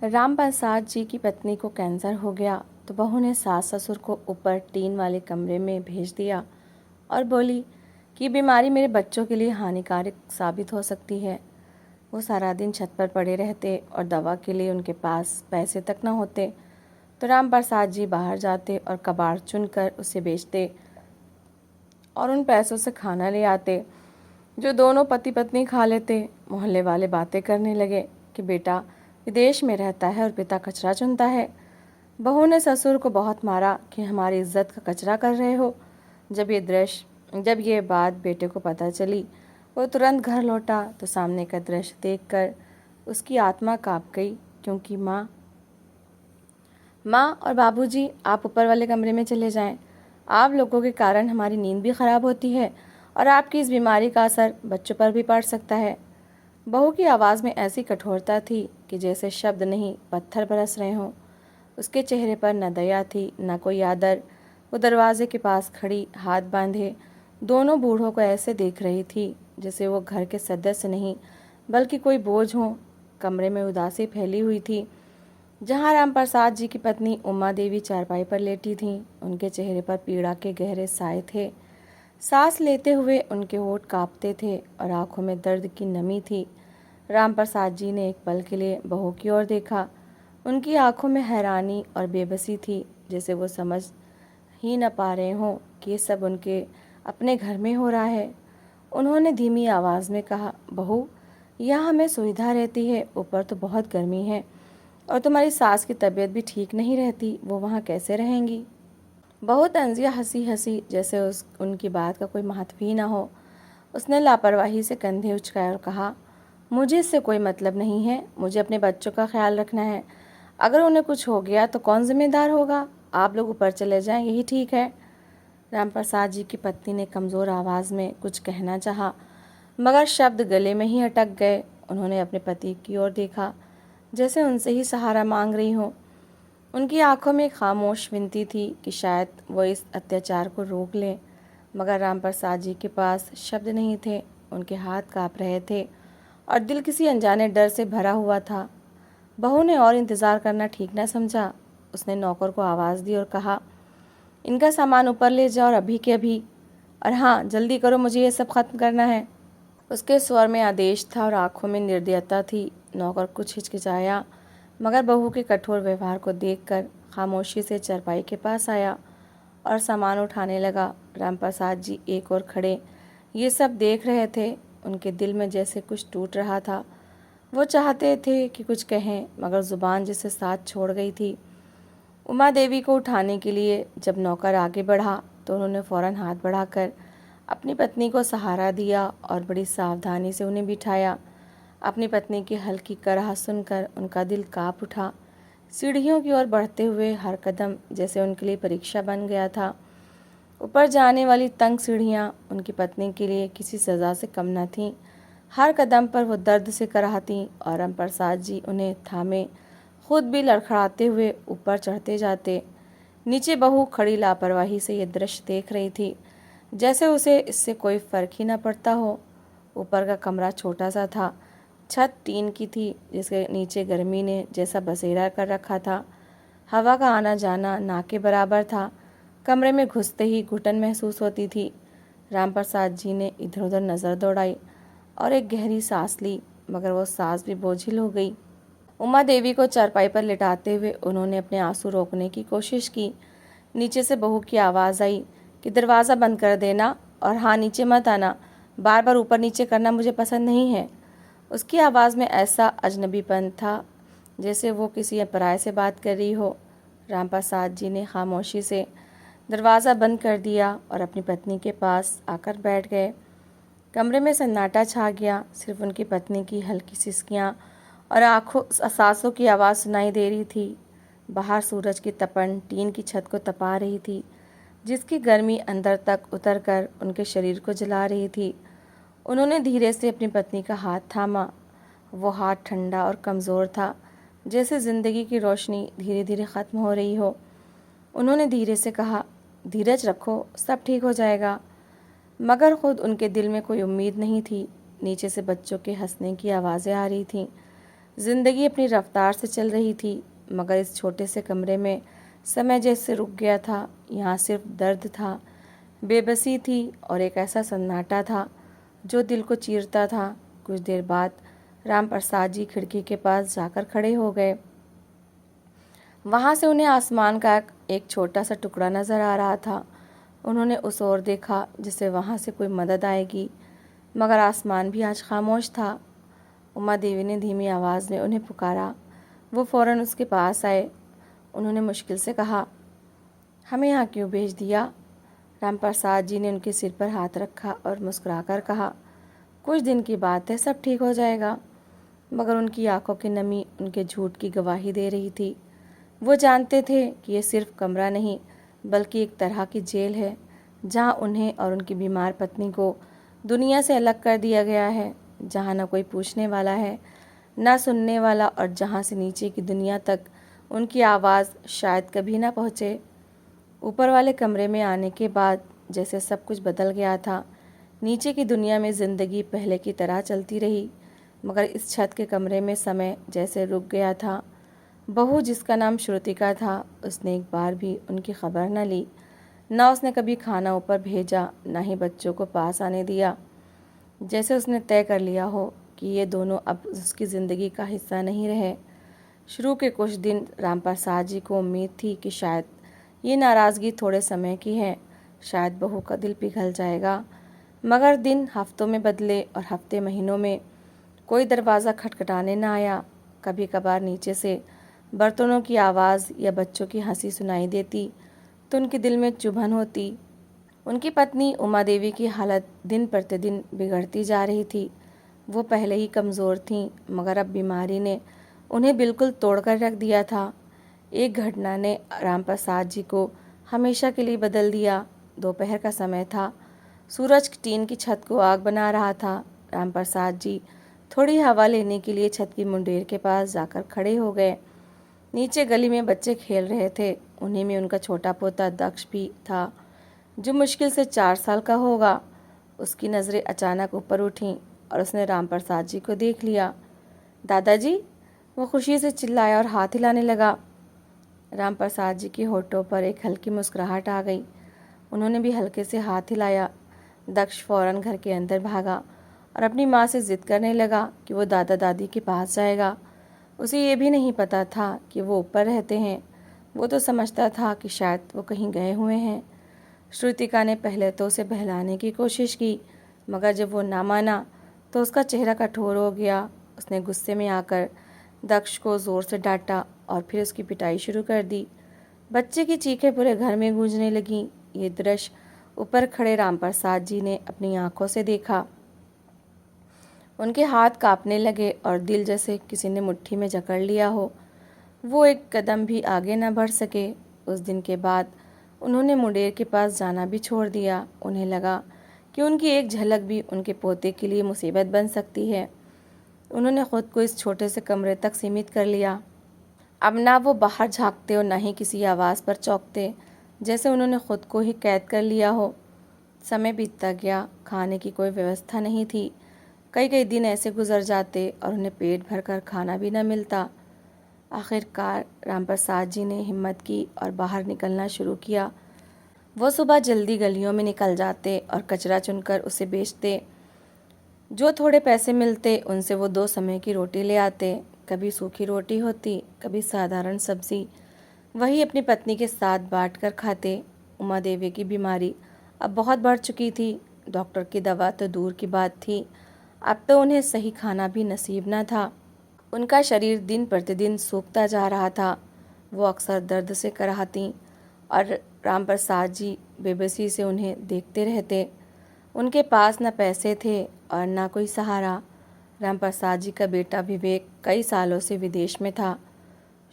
राम प्रसाद जी की पत्नी को कैंसर हो गया तो बहू ने सास ससुर को ऊपर टीन वाले कमरे में भेज दिया और बोली कि बीमारी मेरे बच्चों के लिए हानिकारक साबित हो सकती है। वो सारा दिन छत पर पड़े रहते और दवा के लिए उनके पास पैसे तक न होते तो राम प्रसाद जी बाहर जाते और कबाड़ चुनकर उसे बेचते और उन पैसों से खाना ले आते जो दोनों पति पत्नी खा लेते। मोहल्ले वाले बातें करने लगे कि बेटा विदेश में रहता है और पिता कचरा चुनता है। बहू ने ससुर को बहुत मारा कि हमारी इज्जत का कचरा कर रहे हो। जब ये बात बेटे को पता चली, वो तुरंत घर लौटा तो सामने का दृश्य देखकर उसकी आत्मा कांप गई, क्योंकि माँ और बाबूजी, आप ऊपर वाले कमरे में चले जाएं। आप लोगों के कारण हमारी नींद भी खराब होती है और आपकी इस बीमारी का असर बच्चों पर भी पड़ सकता है। बहू की आवाज़ में ऐसी कठोरता थी कि जैसे शब्द नहीं पत्थर बरस रहे हों। उसके चेहरे पर न दया थी न कोई आदर। वो दरवाजे के पास खड़ी हाथ बांधे दोनों बूढ़ों को ऐसे देख रही थी जैसे वो घर के सदस्य नहीं बल्कि कोई बोझ हो। कमरे में उदासी फैली हुई थी। जहाँ राम प्रसाद जी की पत्नी उमा देवी चारपाई पर लेटी थीं, उनके चेहरे पर पीड़ा के गहरे साए थे। सांस लेते हुए उनके होंठ कांपते थे और आंखों में दर्द की नमी थी। राम प्रसाद जी ने एक पल के लिए बहू की ओर देखा। उनकी आंखों में हैरानी और बेबसी थी, जैसे वो समझ ही न पा रहे हों कि ये सब उनके अपने घर में हो रहा है। उन्होंने धीमी आवाज़ में कहा, बहू, यहाँ हमें सुविधा रहती है, ऊपर तो बहुत गर्मी है और तुम्हारी सास की तबीयत भी ठीक नहीं रहती, वो वहाँ कैसे रहेंगी। बहू तंजिया हंसी हंसी जैसे उनकी बात का कोई महत्व ही ना हो। उसने लापरवाही से कंधे उचकाए और कहा, मुझे इससे कोई मतलब नहीं है। मुझे अपने बच्चों का ख्याल रखना है। अगर उन्हें कुछ हो गया तो कौन जिम्मेदार होगा। आप लोग ऊपर चले जाएं, यही ठीक है। राम प्रसाद जी की पत्नी ने कमज़ोर आवाज़ में कुछ कहना चाहा, मगर शब्द गले में ही अटक गए। उन्होंने अपने पति की ओर देखा, जैसे उनसे ही सहारा मांग रही हो। उनकी आंखों में खामोश विनती थी कि शायद वो इस अत्याचार को रोक लें, मगर राम प्रसाद जी के पास शब्द नहीं थे। उनके हाथ काँप रहे थे और दिल किसी अनजाने डर से भरा हुआ था। बहू ने और इंतज़ार करना ठीक न समझा। उसने नौकर को आवाज़ दी और कहा, इनका सामान ऊपर ले जाओ और अभी के अभी, और हाँ, जल्दी करो, मुझे ये सब ख़त्म करना है। उसके स्वर में आदेश था और आंखों में निर्दयता थी। नौकर कुछ हिचकिचाया, मगर बहू के कठोर व्यवहार को देखकर खामोशी से चारपाई के पास आया और सामान उठाने लगा। राम प्रसाद जी एक और खड़े ये सब देख रहे थे। उनके दिल में जैसे कुछ टूट रहा था। वो चाहते थे कि कुछ कहें, मगर ज़ुबान जिसे साथ छोड़ गई थी। उमा देवी को उठाने के लिए जब नौकर आगे बढ़ा तो उन्होंने फ़ौरन हाथ बढ़ाकर अपनी पत्नी को सहारा दिया और बड़ी सावधानी से उन्हें बिठाया। अपनी पत्नी की हल्की कराह सुनकर उनका दिल काँप उठा। सीढ़ियों की ओर बढ़ते हुए हर कदम जैसे उनके लिए परीक्षा बन गया था। ऊपर जाने वाली तंग सीढ़ियाँ उनकी पत्नी के लिए किसी सज़ा से कम न थीं। हर कदम पर वो दर्द से कराहतीं और राम प्रसाद जी उन्हें थामे खुद भी लड़खड़ाते हुए ऊपर चढ़ते जाते। नीचे बहू खड़ी लापरवाही से ये दृश्य देख रही थी, जैसे उसे इससे कोई फ़र्क ही न पड़ता हो। ऊपर का कमरा छोटा सा था। छत टीन की थी, जिसके नीचे गर्मी ने जैसा बसेरा कर रखा था। हवा का आना जाना ना के बराबर था। कमरे में घुसते ही घुटन महसूस होती थी। राम प्रसाद जी ने इधर उधर नज़र दौड़ाई और एक गहरी सांस ली, मगर वो सांस भी बोझिल हो गई। उमा देवी को चारपाई पर लिटाते हुए उन्होंने अपने आंसू रोकने की कोशिश की। नीचे से बहू की आवाज़ आई कि दरवाज़ा बंद कर देना और हाँ, नीचे मत आना। बार बार ऊपर नीचे करना मुझे पसंद नहीं है। उसकी आवाज़ में ऐसा अजनबीपन था जैसे वो किसी पराये से बात कर रही हो। राम प्रसाद जी ने खामोशी से दरवाज़ा बंद कर दिया और अपनी पत्नी के पास आकर बैठ गए। कमरे में सन्नाटा छा गया। सिर्फ उनकी पत्नी की हल्की सिसकियाँ और सांसों की आवाज़ सुनाई दे रही थी। बाहर सूरज की तपन टीन की छत को तपा रही थी, जिसकी गर्मी अंदर तक उतरकर उनके शरीर को जला रही थी। उन्होंने धीरे से अपनी पत्नी का हाथ थामा। वो हाथ ठंडा और कमज़ोर था, जैसे ज़िंदगी की रोशनी धीरे धीरे ख़त्म हो रही हो। उन्होंने धीरे से कहा, धीरज रखो, सब ठीक हो जाएगा। मगर खुद उनके दिल में कोई उम्मीद नहीं थी। नीचे से बच्चों के हंसने की आवाज़ें आ रही थीं। ज़िंदगी अपनी रफ्तार से चल रही थी, मगर इस छोटे से कमरे में समय जैसे रुक गया था। यहाँ सिर्फ दर्द था, बेबसी थी और एक ऐसा सन्नाटा था जो दिल को चीरता था। कुछ देर बाद राम प्रसाद जी खिड़की के पास जाकर खड़े हो गए। वहाँ से उन्हें आसमान का एक छोटा सा टुकड़ा नज़र आ रहा था। उन्होंने उस ओर देखा जिससे वहाँ से कोई मदद आएगी, मगर आसमान भी आज खामोश था। उमा देवी ने धीमी आवाज़ में उन्हें पुकारा। वो फ़ौरन उसके पास आए। उन्होंने मुश्किल से कहा, हमें यहाँ क्यों भेज दिया? राम प्रसाद जी ने उनके सिर पर हाथ रखा और मुस्कुराकर कहा, कुछ दिन की बात है, सब ठीक हो जाएगा। मगर उनकी आंखों की नमी उनके झूठ की गवाही दे रही थी। वो जानते थे कि ये सिर्फ कमरा नहीं बल्कि एक तरह की जेल है, जहाँ उन्हें और उनकी बीमार पत्नी को दुनिया से अलग कर दिया गया है, जहाँ न कोई पूछने वाला है ना सुनने वाला, और जहाँ से नीचे की दुनिया तक उनकी आवाज़ शायद कभी ना पहुँचे। ऊपर वाले कमरे में आने के बाद जैसे सब कुछ बदल गया था। नीचे की दुनिया में ज़िंदगी पहले की तरह चलती रही, मगर इस छत के कमरे में समय जैसे रुक गया था। बहू, जिसका नाम श्रुतिका था, उसने एक बार भी उनकी खबर न ली। ना उसने कभी खाना ऊपर भेजा, ना ही बच्चों को पास आने दिया। जैसे उसने तय कर लिया हो कि ये दोनों अब उसकी ज़िंदगी का हिस्सा नहीं रहे। शुरू के कुछ दिन राम प्रसाद जी को उम्मीद थी कि शायद ये नाराज़गी थोड़े समय की है, शायद बहू का दिल पिघल जाएगा। मगर दिन हफ्तों में बदले और हफ्ते महीनों में। कोई दरवाज़ा खटखटाने न आया। कभी कभार नीचे से बर्तनों की आवाज़ या बच्चों की हंसी सुनाई देती तो उनके दिल में चुभन होती। उनकी पत्नी उमा देवी की हालत दिन प्रतिदिन बिगड़ती जा रही थी। वो पहले ही कमज़ोर थीं, मगर अब बीमारी ने उन्हें बिल्कुल तोड़कर रख दिया था। एक घटना ने राम प्रसाद जी को हमेशा के लिए बदल दिया। दोपहर का समय था। सूरज टीन की छत को आग बना रहा था। राम प्रसाद जी थोड़ी हवा लेने के लिए छत की मुंडेर के पास जाकर खड़े हो गए। नीचे गली में बच्चे खेल रहे थे। उन्हीं में उनका छोटा पोता दक्ष भी था, जो मुश्किल से 4 साल का होगा। उसकी नज़रें अचानक ऊपर उठीं और उसने राम प्रसाद जी को देख लिया। दादाजी, वो खुशी से चिल्लाया और हाथ हिलाने लगा। राम प्रसाद जी के होठों पर एक हल्की मुस्कुराहट आ गई। उन्होंने भी हल्के से हाथ हिलाया। दक्ष फौरन घर के अंदर भागा और अपनी माँ से ज़िद करने लगा कि वो दादा दादी के पास जाएगा। उसे ये भी नहीं पता था कि वो ऊपर रहते हैं। वो तो समझता था कि शायद वो कहीं गए हुए हैं। श्रुतिका ने पहले तो उसे बहलाने की कोशिश की, मगर जब वो ना माना तो उसका चेहरा कठोर हो गया। उसने गुस्से में आकर दक्ष को ज़ोर से डांटा और फिर उसकी पिटाई शुरू कर दी। बच्चे की चीखें पूरे घर में गूंजने लगीं। ये दृश्य ऊपर खड़े राम प्रसाद जी ने अपनी आंखों से देखा। उनके हाथ कांपने लगे और दिल जैसे किसी ने मुट्ठी में जकड़ लिया हो। वो एक कदम भी आगे न बढ़ सके। उस दिन के बाद उन्होंने मुंडेर के पास जाना भी छोड़ दिया। उन्हें लगा कि उनकी एक झलक भी उनके पोते के लिए मुसीबत बन सकती है। उन्होंने ख़ुद को इस छोटे से कमरे तक सीमित कर लिया। अब ना वो बाहर झांकते और ना ही किसी आवाज़ पर चौंकते, जैसे उन्होंने ख़ुद को ही कैद कर लिया हो। समय बीतता गया। खाने की कोई व्यवस्था नहीं थी। कई कई दिन ऐसे गुजर जाते और उन्हें पेट भरकर खाना भी न मिलता। आखिरकार राम प्रसाद जी ने हिम्मत की और बाहर निकलना शुरू किया। वो सुबह जल्दी गलियों में निकल जाते और कचरा चुनकर उसे बेचते। जो थोड़े पैसे मिलते उनसे वो 2 समय की रोटी ले आते। कभी सूखी रोटी होती, कभी साधारण सब्जी। वही अपनी पत्नी के साथ बांटकर खाते। उमा देवी की बीमारी अब बहुत बढ़ चुकी थी। डॉक्टर की दवा तो दूर की बात थी, अब तो उन्हें सही खाना भी नसीब न था। उनका शरीर दिन प्रतिदिन सूखता जा रहा था। वो अक्सर दर्द से कराहतीं और राम प्रसाद जी बेबसी से उन्हें देखते रहते। उनके पास न पैसे थे और न कोई सहारा। राम प्रसाद जी का बेटा विवेक कई सालों से विदेश में था।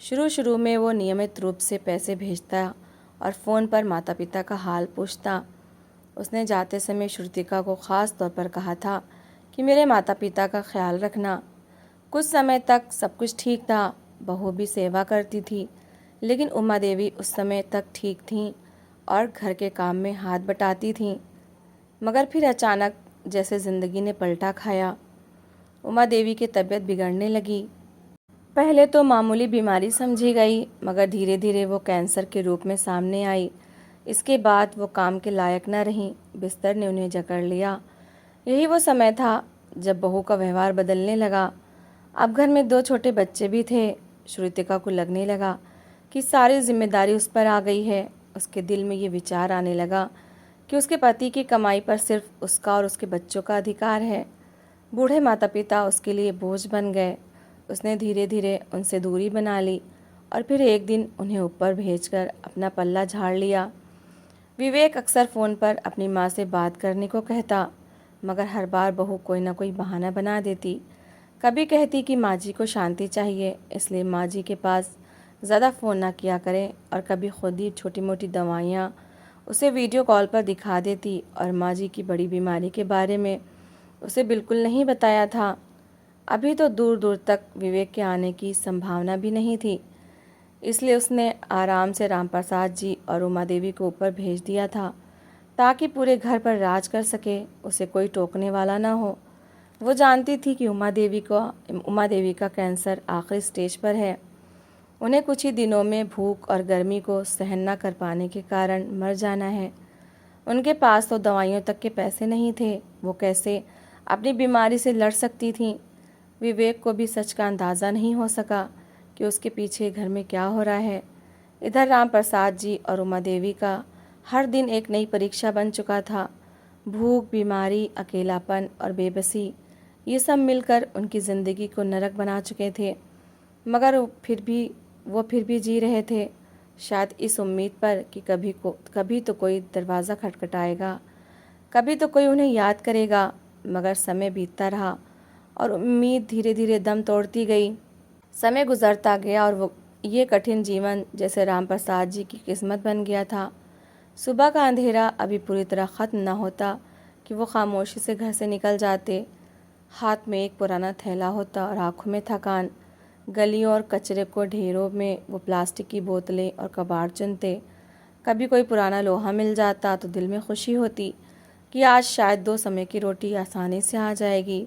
शुरू में वो नियमित रूप से पैसे भेजता और फ़ोन पर माता पिता का हाल पूछता। उसने जाते समय श्रुतिका को ख़ास तौर पर कहा था कि मेरे माता पिता का ख्याल रखना। कुछ समय तक सब कुछ ठीक था। बहू भी सेवा करती थी, लेकिन उमा देवी उस समय तक ठीक थीं और घर के काम में हाथ बटाती थीं। मगर फिर अचानक जैसे ज़िंदगी ने पलटा खाया। उमा देवी की तबीयत बिगड़ने लगी। पहले तो मामूली बीमारी समझी गई, मगर धीरे धीरे वो कैंसर के रूप में सामने आई। इसके बाद वो काम के लायक न रहीं, बिस्तर ने उन्हें जकड़ लिया। यही वो समय था जब बहू का व्यवहार बदलने लगा। अब घर में 2 छोटे बच्चे भी थे। श्रुतिका को लगने लगा कि सारी जिम्मेदारी उस पर आ गई है। उसके दिल में ये विचार आने लगा कि उसके पति की कमाई पर सिर्फ उसका और उसके बच्चों का अधिकार है। बूढ़े माता पिता उसके लिए बोझ बन गए। उसने धीरे धीरे उनसे दूरी बना ली और फिर एक दिन उन्हें ऊपर भेजकर अपना पल्ला झाड़ लिया। विवेक अक्सर फ़ोन पर अपनी माँ से बात करने को कहता, मगर हर बार बहू कोई ना कोई बहाना बना देती। कभी कहती कि माँ जी को शांति चाहिए, इसलिए माँ जी के पास ज़्यादा फ़ोन ना किया करें, और कभी खुद ही छोटी मोटी दवाइयाँ उसे वीडियो कॉल पर दिखा देती और माँ जी की बड़ी बीमारी के बारे में उसे बिल्कुल नहीं बताया था। अभी तो दूर दूर तक विवेक के आने की संभावना भी नहीं थी, इसलिए उसने आराम से रामप्रसाद जी और उमा देवी को ऊपर भेज दिया था ताकि पूरे घर पर राज कर सके, उसे कोई टोकने वाला ना हो। वो जानती थी कि उमा देवी का कैंसर आखिरी स्टेज पर है। उन्हें कुछ ही दिनों में भूख और गर्मी को सहन न कर पाने के कारण मर जाना है। उनके पास तो दवाइयों तक के पैसे नहीं थे। वो कैसे अपनी बीमारी से लड़ सकती थीं? विवेक को भी सच का अंदाज़ा नहीं हो सका कि उसके पीछे घर में क्या हो रहा है। इधर रामप्रसाद जी और उमा देवी का हर दिन एक नई परीक्षा बन चुका था। भूख, बीमारी, अकेलापन और बेबसी, ये सब मिलकर उनकी ज़िंदगी को नरक बना चुके थे। मगर वो फिर भी जी रहे थे, शायद इस उम्मीद पर कि कभी तो कोई दरवाज़ा खटखटाएगा, कभी तो कोई उन्हें याद करेगा। मगर समय बीतता रहा और उम्मीद धीरे धीरे दम तोड़ती गई। समय गुजरता गया और ये कठिन जीवन जैसे रामप्रसाद जी की किस्मत बन गया था। सुबह का अंधेरा अभी पूरी तरह ख़त्म न होता कि वो खामोशी से घर से निकल जाते। हाथ में एक पुराना थैला होता और आँखों में थकान। गलियों और कचरे को ढेरों में वो प्लास्टिक की बोतलें और कबाड़ चुनते। कभी कोई पुराना लोहा मिल जाता तो दिल में खुशी होती कि आज शायद 2 समय की रोटी आसानी से आ जाएगी।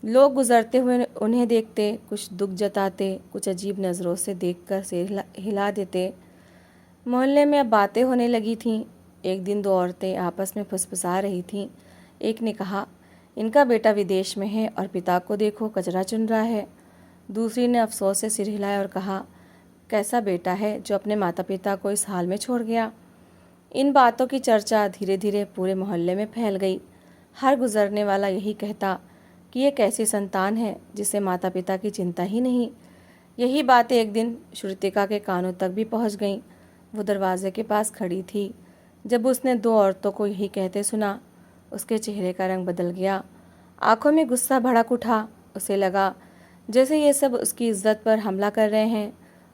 लोग गुजरते हुए उन्हें देखते, कुछ दुख जताते, कुछ अजीब नज़रों से देखकर सिर हिला देते। मोहल्ले में अब बातें होने लगी थीं। एक दिन 2 औरतें आपस में फुसफुसा रही थीं। एक ने कहा, इनका बेटा विदेश में है और पिता को देखो कचरा चुन रहा है। दूसरी ने अफसोस से सिर हिलाया और कहा, कैसा बेटा है जो अपने माता पिता को इस हाल में छोड़ गया। इन बातों की चर्चा धीरे धीरे पूरे मोहल्ले में फैल गई। हर गुजरने वाला यही कहता कि ये कैसी संतान है जिसे माता पिता की चिंता ही नहीं। यही बातें एक दिन श्रुतिका के कानों तक भी पहुंच गईं। वो दरवाजे के पास खड़ी थी। जब उसने 2 औरतों को यही कहते सुना, उसके चेहरे का रंग बदल गया। आंखों में गुस्सा भड़क उठा। उसे लगा जैसे ये सब उसकी इज्जत पर हमला कर रहे हैं।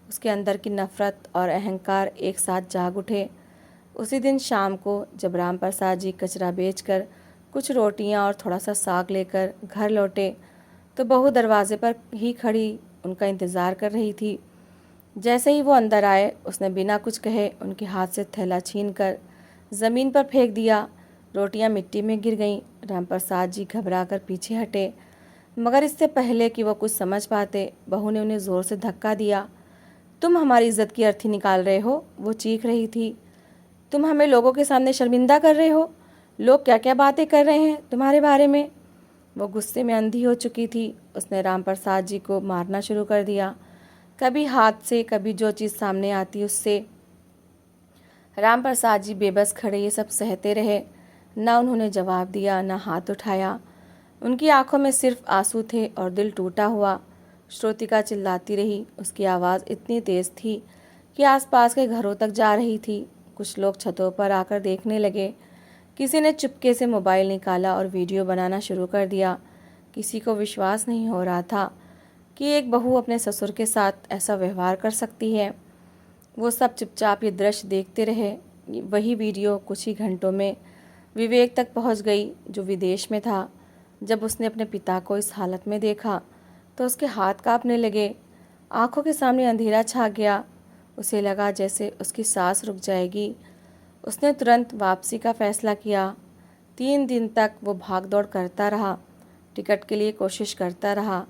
उसके अंदर की नफ़रत और अहंकार एक साथ जाग उठे। उसी दिन शाम को जब रामप्रसाद जी कचरा बेचकर कुछ रोटियां और थोड़ा सा साग लेकर घर लौटे, तो बहू दरवाजे पर ही खड़ी उनका इंतज़ार कर रही थी। जैसे ही वो अंदर आए, उसने बिना कुछ कहे उनके हाथ से थैला छीनकर ज़मीन पर फेंक दिया। रोटियां मिट्टी में गिर गईं। रामप्रसाद जी घबराकर पीछे हटे, मगर इससे पहले कि वो कुछ समझ पाते, बहू ने उन्हें ज़ोर से धक्का दिया। तुम हमारी इज्जत की अर्थी निकाल रहे हो, वो चीख रही थी। तुम हमें लोगों के सामने शर्मिंदा कर रहे हो। लोग क्या क्या बातें कर रहे हैं तुम्हारे बारे में। वो गुस्से में अंधी हो चुकी थी। उसने रामप्रसाद जी को मारना शुरू कर दिया, कभी हाथ से, कभी जो चीज़ सामने आती उससे। रामप्रसाद जी बेबस खड़े ये सब सहते रहे। ना उन्होंने जवाब दिया, ना हाथ उठाया। उनकी आंखों में सिर्फ आंसू थे और दिल टूटा हुआ। श्रुतिका चिल्लाती रही। उसकी आवाज़ इतनी तेज़ थी कि आसपास के घरों तक जा रही थी। कुछ लोग छतों पर आकर देखने लगे। किसी ने चुपके से मोबाइल निकाला और वीडियो बनाना शुरू कर दिया। किसी को विश्वास नहीं हो रहा था कि एक बहू अपने ससुर के साथ ऐसा व्यवहार कर सकती है। वो सब चुपचाप ये दृश्य देखते रहे। वही वीडियो कुछ ही घंटों में विवेक तक पहुंच गई, जो विदेश में था। जब उसने अपने पिता को इस हालत में देखा तो उसके हाथ कांपने लगे। आंखों के सामने अंधेरा छा गया। उसे लगा जैसे उसकी सांस रुक जाएगी। उसने तुरंत वापसी का फैसला किया। 3 दिन तक वो भाग दौड़ करता रहा, टिकट के लिए कोशिश करता रहा।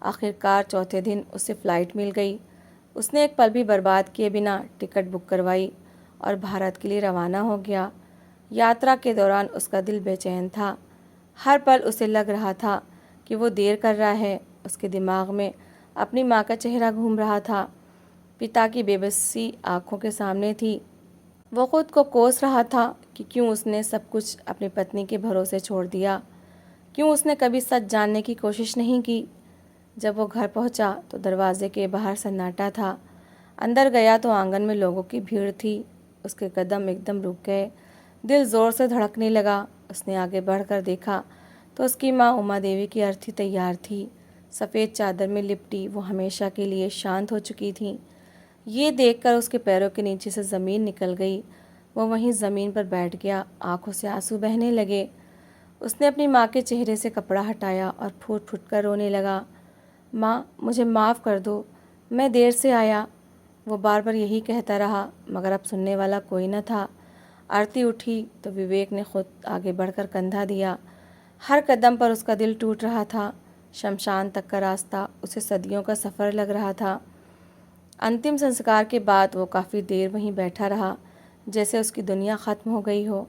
आखिरकार चौथे दिन उसे फ़्लाइट मिल गई। उसने एक पल भी बर्बाद किए बिना टिकट बुक करवाई और भारत के लिए रवाना हो गया। यात्रा के दौरान उसका दिल बेचैन था। हर पल उसे लग रहा था कि वो देर कर रहा है। उसके दिमाग में अपनी माँ का चेहरा घूम रहा था। पिता की बेबसी आंखों के सामने थी। वो खुद को कोस रहा था कि क्यों उसने सब कुछ अपनी पत्नी के भरोसे छोड़ दिया, क्यों उसने कभी सच जानने की कोशिश नहीं की। जब वो घर पहुंचा तो दरवाजे के बाहर सन्नाटा था। अंदर गया तो आंगन में लोगों की भीड़ थी। उसके कदम एकदम रुक गए, दिल ज़ोर से धड़कने लगा। उसने आगे बढ़कर देखा तो उसकी माँ उमा देवी की अर्थी तैयार थी। सफ़ेद चादर में लिपटी वो हमेशा के लिए शांत हो चुकी थी। ये देखकर उसके पैरों के नीचे से ज़मीन निकल गई। वो वहीं ज़मीन पर बैठ गया, आंखों से आंसू बहने लगे। उसने अपनी माँ के चेहरे से कपड़ा हटाया और फूट फूट कर रोने लगा। माँ, मुझे माफ़ कर दो, मैं देर से आया। वो बार बार यही कहता रहा, मगर अब सुनने वाला कोई न था। आरती उठी तो विवेक ने खुद आगे बढ़कर कंधा दिया। हर कदम पर उसका दिल टूट रहा था। शमशान तक का रास्ता उसे सदियों का सफ़र लग रहा था। अंतिम संस्कार के बाद वो काफ़ी देर वहीं बैठा रहा, जैसे उसकी दुनिया ख़त्म हो गई हो।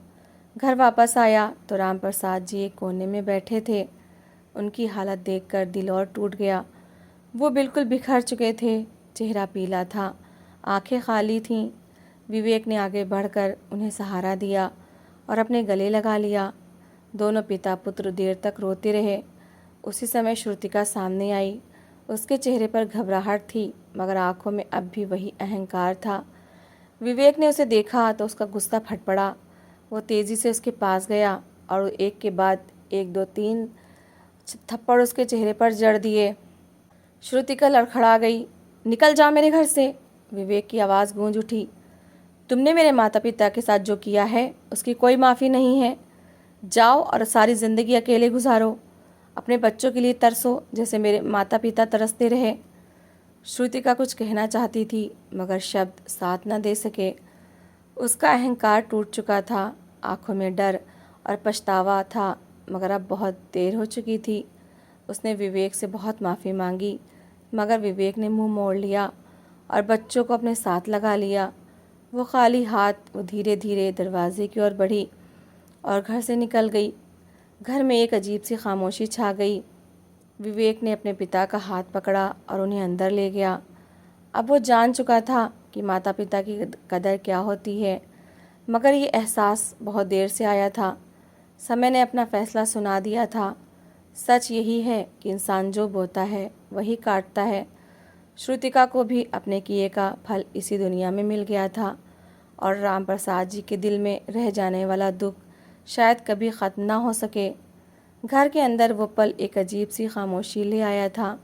घर वापस आया तो राम प्रसाद जी एक कोने में बैठे थे। उनकी हालत देखकर दिल और टूट गया। वो बिल्कुल बिखर चुके थे, चेहरा पीला था, आंखें खाली थीं। विवेक ने आगे बढ़कर उन्हें सहारा दिया और अपने गले लगा लिया। दोनों पिता पुत्र देर तक रोते रहे। उसी समय श्रुतिका सामने आई। उसके चेहरे पर घबराहट थी, मगर आंखों में अब भी वही अहंकार था। विवेक ने उसे देखा तो उसका गुस्सा फट पड़ा। वो तेज़ी से उसके पास गया और एक के बाद एक 2-3 थप्पड़ उसके चेहरे पर जड़ दिए। श्रुतिका लड़खड़ा गई। निकल जा मेरे घर से, विवेक की आवाज़ गूंज उठी। तुमने मेरे माता पिता के साथ जो किया है उसकी कोई माफ़ी नहीं है। जाओ और सारी ज़िंदगी अकेले गुजारो। अपने बच्चों के लिए तरसो जैसे मेरे माता पिता तरसते रहे। श्रुतिका कुछ कहना चाहती थी, मगर शब्द साथ न दे सके। उसका अहंकार टूट चुका था, आंखों में डर और पछतावा था, मगर अब बहुत देर हो चुकी थी। उसने विवेक से बहुत माफ़ी मांगी, मगर विवेक ने मुंह मोड़ लिया और बच्चों को अपने साथ लगा लिया। वो खाली हाथ वो धीरे धीरे दरवाजे की ओर बढ़ी और घर से निकल गई। घर में एक अजीब सी खामोशी छा गई। विवेक ने अपने पिता का हाथ पकड़ा और उन्हें अंदर ले गया। अब वो जान चुका था कि माता पिता की कदर क्या होती है, मगर ये एहसास बहुत देर से आया था। समय ने अपना फैसला सुना दिया था। सच यही है कि इंसान जो बोता है वही काटता है। श्रुतिका को भी अपने किए का फल इसी दुनिया में मिल गया था और राम प्रसाद जी के दिल में रह जाने वाला दुख शायद कभी ख़त्म ना हो सके। घर के अंदर वो पल एक अजीब सी खामोशी ले आया था।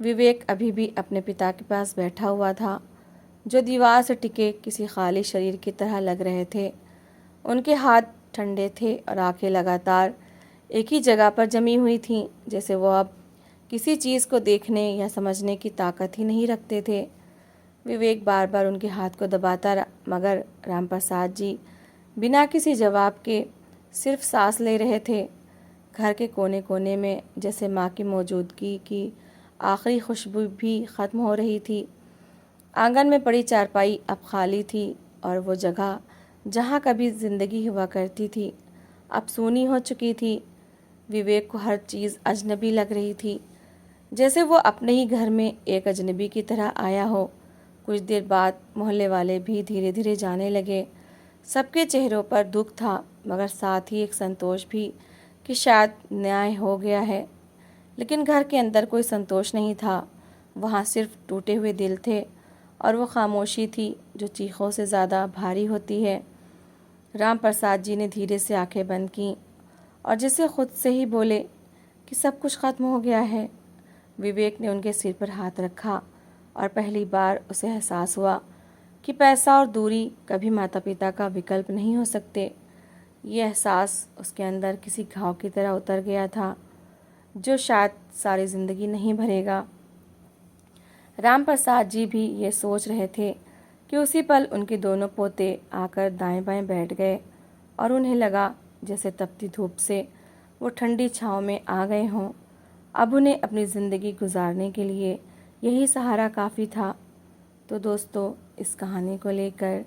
विवेक अभी भी अपने पिता के पास बैठा हुआ था, जो दीवार से टिके किसी खाली शरीर की तरह लग रहे थे। उनके हाथ ठंडे थे और आंखें लगातार एक ही जगह पर जमी हुई थीं, जैसे वो अब किसी चीज़ को देखने या समझने की ताकत ही नहीं रखते थे। विवेक बार बार उनके हाथ को दबाता, मगर राम प्रसाद जी बिना किसी जवाब के सिर्फ सांस ले रहे थे। घर के कोने कोने में जैसे माँ की मौजूदगी की आखिरी खुशबू भी ख़त्म हो रही थी। आंगन में पड़ी चारपाई अब खाली थी और वो जगह जहाँ कभी ज़िंदगी हुआ करती थी अब सूनी हो चुकी थी। विवेक को हर चीज़ अजनबी लग रही थी, जैसे वो अपने ही घर में एक अजनबी की तरह आया हो। कुछ देर बाद मोहल्ले वाले भी धीरे धीरे जाने लगे। सबके चेहरों पर दुख था, मगर साथ ही एक संतोष भी कि शायद न्याय हो गया है। लेकिन घर के अंदर कोई संतोष नहीं था। वहाँ सिर्फ टूटे हुए दिल थे और वो खामोशी थी जो चीखों से ज़्यादा भारी होती है। राम प्रसाद जी ने धीरे से आंखें बंद की और जैसे खुद से ही बोले कि सब कुछ ख़त्म हो गया है। विवेक ने उनके सिर पर हाथ रखा और पहली बार उसे एहसास हुआ कि पैसा और दूरी कभी माता पिता का विकल्प नहीं हो सकते। ये एहसास उसके अंदर किसी घाव की तरह उतर गया था, जो शायद सारी ज़िंदगी नहीं भरेगा। राम प्रसाद जी भी ये सोच रहे थे कि उसी पल उनके दोनों पोते आकर दाएं बाएं बैठ गए और उन्हें लगा जैसे तपती धूप से वो ठंडी छाँव में आ गए हों। अब उन्हें अपनी ज़िंदगी गुजारने के लिए यही सहारा काफ़ी था। तो दोस्तों, इस कहानी को लेकर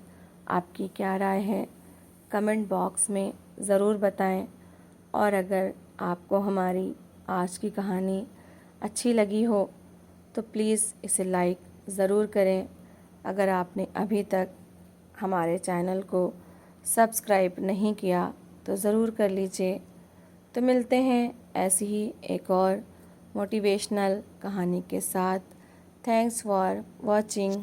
आपकी क्या राय है, कमेंट बॉक्स में ज़रूर बताएं। और अगर आपको हमारी आज की कहानी अच्छी लगी हो तो प्लीज़ इसे लाइक ज़रूर करें। अगर आपने अभी तक हमारे चैनल को सब्सक्राइब नहीं किया तो ज़रूर कर लीजिए। तो मिलते हैं ऐसी ही एक और मोटिवेशनल कहानी के साथ। Thanks for watching.